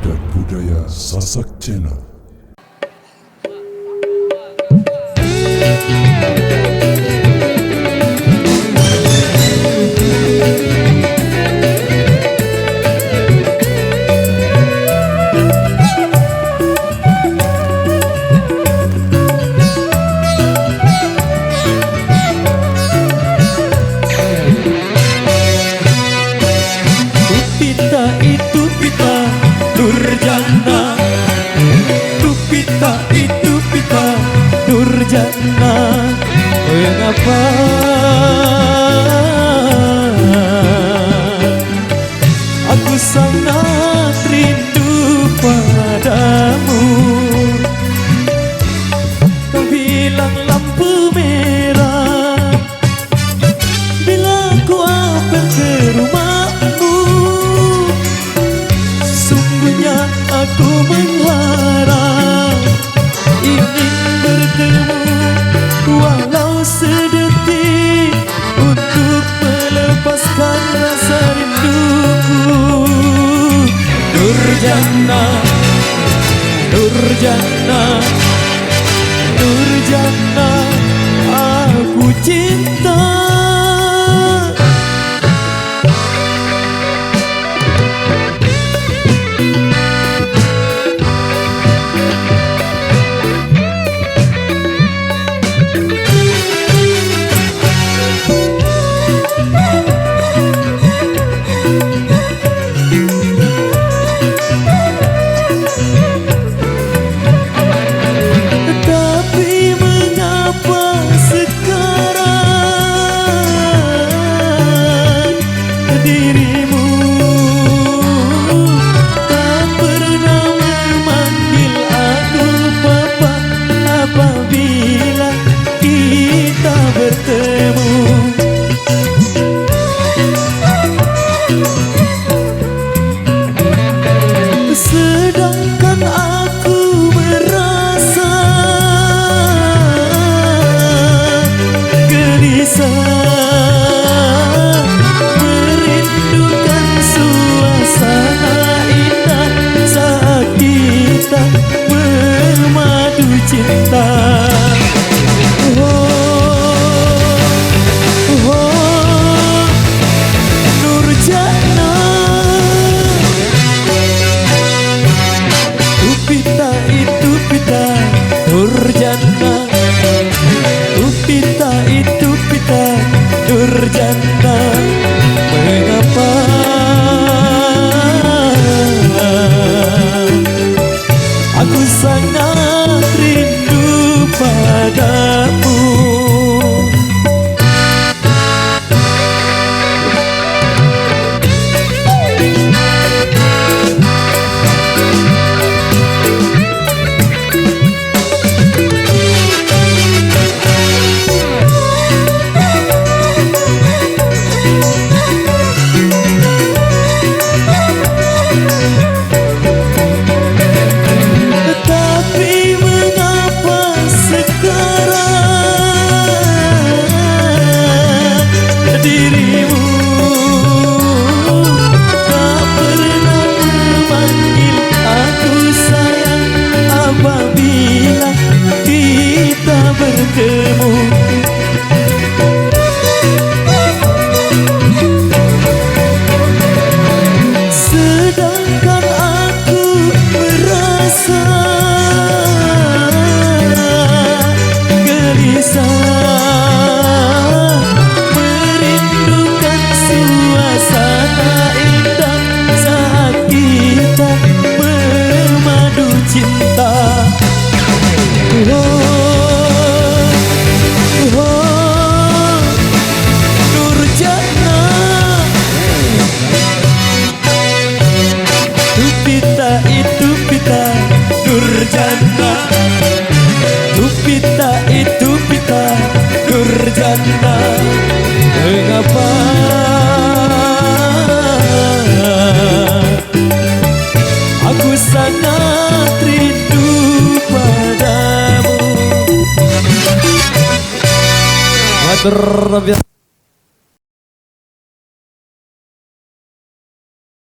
Adat Budaya Sasak Channel. Nurjana, mengapa aku sangat rindu padamu? Kau bilang lampu merah bila ku apel ke rumahmu. Sungguhnya aku mengharap ingin bertemu walau sedetik untuk melepaskan rasa rinduku. Nurjana, Nurjana, Nurjana, aku cinta. Apabila kita bertemu, sedangkan aku merasa gelisah, merindukan suasana indah saat kita bermadu cinta. Nurjana, Upita itu pita. Nurjana, Upita itu pita. Nurjana, mengapa aku sangat rindu padamu? Apabila kita bertemu, sedangkan aku merasa gelisah, merindukan suasana indah saat kita bermadu cinta. Nurjana, Upita itu pita. Nurjana, Upita itu pita. Nurjana, mengapa aku sangat rindu padamu? Matur